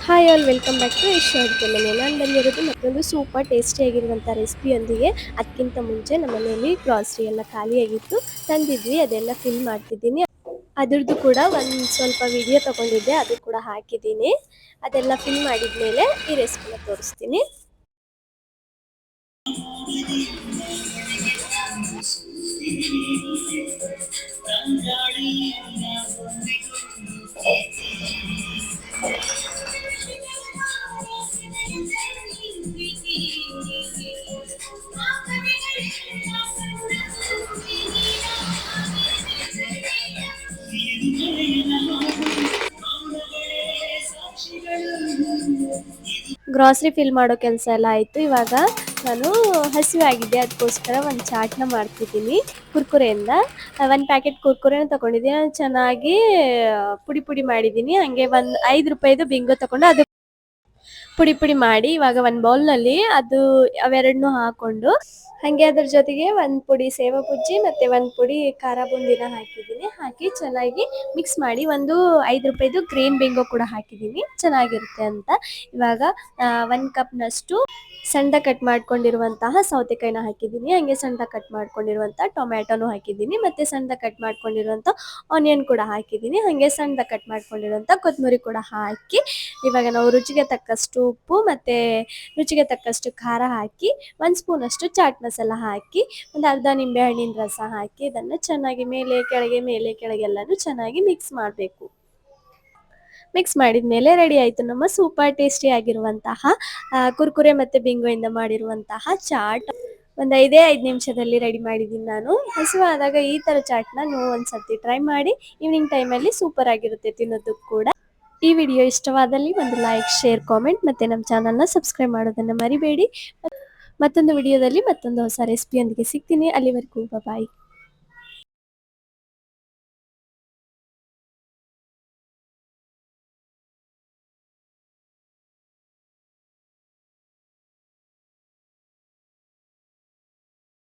Hi all welcome back to Yash ಅಡುಗೆ ಮನೆ. ನಾನು ಬಂದಿರೋದು ಮತ್ತೊಂದು ಸೂಪರ್ ಟೇಸ್ಟಿಯಾಗಿರುವಂಥ ರೆಸಿಪಿಯೊಂದಿಗೆ. ಅದಕ್ಕಿಂತ ಮುಂಚೆ ನಮ್ಮ ಮನೆಯಲ್ಲಿ ಗ್ರಾಸರಿ ಎಲ್ಲ ಖಾಲಿಯಾಗಿತ್ತು, ತಂದಿದ್ವಿ, ಅದೆಲ್ಲ ಫಿಲ್ ಮಾಡ್ತಿದ್ದೀನಿ. ಅದ್ರದ್ದು ಕೂಡ ಒಂದು ಸ್ವಲ್ಪ ವಿಡಿಯೋ ತಗೊಂಡಿದ್ದೆ, ಅದು ಕೂಡ ಹಾಕಿದ್ದೀನಿ. ಅದೆಲ್ಲ ಫಿಲ್ ಮಾಡಿದ್ಮೇಲೆ ಈ ರೆಸಿಪಿನ ತೋರಿಸ್ತೀನಿ. ಗ್ರಾಸರಿ ಫಿಲ್ ಮಾಡೋ ಕೆಲಸ ಎಲ್ಲ ಆಯಿತು. ಇವಾಗ ನಾನು ಹಸಿವೆ ಆಗಿದ್ದೆ, ಅದಕ್ಕೋಸ್ಕರ ಒಂದು ಚಾಟ್ನ ಮಾಡ್ತಿದ್ದೀನಿ. ಕುರ್ಕುರೆಯಿಂದ ಒಂದು ಪ್ಯಾಕೆಟ್ ಕುರ್ಕುರೆನ ತೊಗೊಂಡಿದ್ದೀನಿ. ಚೆನ್ನಾಗಿ ಪುಡಿ ಪುಡಿ ಮಾಡಿದ್ದೀನಿ. ಹಾಗೆ ಒಂದು 5 ರೂಪಾಯಿದು ಬಿಂಗೋ ತೊಗೊಂಡು ಅದು ಪುಡಿ ಪುಡಿ ಮಾಡಿ ಇವಾಗ ಒಂದು ಬೌಲ್ನಲ್ಲಿ ಅದು ಅವೆರಡನ್ನೂ ಹಾಕ್ಕೊಂಡು, ಹಾಗೆ ಅದ್ರ ಜೊತೆಗೆ ಒಂದು ಪುಡಿ ಸೇವ ಬುಜ್ಜಿ ಮತ್ತು ಒಂದು ಪುಡಿ ಖಾರ ಬೂಂದಿನ ಹಾಕಿದ್ದೀನಿ. ಹಾಕಿ ಚೆನ್ನಾಗಿ ಮಿಕ್ಸ್ ಮಾಡಿ ಒಂದು 5 ರೂಪಾಯಿದು ಗ್ರೀನ್ ಬಿಂಗೋ ಕೂಡ ಹಾಕಿದ್ದೀನಿ, ಚೆನ್ನಾಗಿರುತ್ತೆ ಅಂತ. ಇವಾಗ 1 ಕಪ್ನಷ್ಟು ಸಣ್ಣ ಕಟ್ ಮಾಡ್ಕೊಂಡಿರುವಂತಹ ಸೌತೆಕಾಯಿನ ಹಾಕಿದ್ದೀನಿ. ಹಾಗೆ ಸಣ್ಣ ಕಟ್ ಮಾಡ್ಕೊಂಡಿರುವಂಥ ಟೊಮ್ಯಾಟೊನೂ ಹಾಕಿದ್ದೀನಿ, ಮತ್ತು ಸಣ್ಣ ಕಟ್ ಮಾಡ್ಕೊಂಡಿರುವಂಥ ಆನಿಯನ್ ಕೂಡ ಹಾಕಿದ್ದೀನಿ. ಹಾಗೆ ಸಣ್ಣ ಕಟ್ ಮಾಡ್ಕೊಂಡಿರುವಂಥ ಕೊತ್ತಂಬರಿ ಕೂಡ ಹಾಕಿ, ಇವಾಗ ನಾವು ರುಚಿಗೆ ತಕ್ಕಷ್ಟು ಉಪ್ಪು ಮತ್ತು ರುಚಿಗೆ ತಕ್ಕಷ್ಟು ಖಾರ ಹಾಕಿ, 1 ಸ್ಪೂನಷ್ಟು ಚಾಟ್ ಮಸಾಲ ಹಾಕಿ, ಒಂದು ಅರ್ಧ ನಿಂಬೆ ಹಣ್ಣಿನ ರಸ ಹಾಕಿ, ಇದನ್ನು ಚೆನ್ನಾಗಿ ಮೇಲೆ ಕೆಳಗೆ ಎಲ್ಲನೂ ಚೆನ್ನಾಗಿ ಮಿಕ್ಸ್ ಮಾಡಬೇಕು. ಮಿಕ್ಸ್ ಮಾಡಿದ ಮೇಲೆ ರೆಡಿ ಆಯಿತು ನಮ್ಮ ಸೂಪರ್ ಟೇಸ್ಟಿ ಆಗಿರುವಂತಹ ಕುರ್ಕುರೆ ಮತ್ತು ಬಿಂಗೋಯಿಂದ ಮಾಡಿರುವಂತಹ ಚಾಟ್. ಒಂದು 5 ನಿಮಿಷದಲ್ಲಿ ರೆಡಿ ಮಾಡಿದ್ದೀನಿ ನಾನು. ಹಸಿವಾದಾಗ ಈ ಥರ ಚಾಟ್ನ ನೀವು ಒಂದ್ಸತಿ ಟ್ರೈ ಮಾಡಿ. ಈವ್ನಿಂಗ್ ಟೈಮಲ್ಲಿ ಸೂಪರ್ ಆಗಿರುತ್ತೆ ತಿನ್ನೋದಕ್ಕೆ ಕೂಡ. ಈ ವಿಡಿಯೋ ಇಷ್ಟವಾದಲ್ಲಿ ಒಂದು ಲೈಕ್, ಶೇರ್, ಕಾಮೆಂಟ್ ಮತ್ತು ನಮ್ಮ ಚಾನಲ್ನ ಸಬ್ಸ್ಕ್ರೈಬ್ ಮಾಡೋದನ್ನು ಮರಿಬೇಡಿ. ಮತ್ತೊಂದು ವಿಡಿಯೋದಲ್ಲಿ ಮತ್ತೊಂದು ಹೊಸ ರೆಸಿಪಿಯೊಂದಿಗೆ ಸಿಗ್ತೀನಿ. ಅಲ್ಲಿವರೆಗೂ ಬಾಯ್.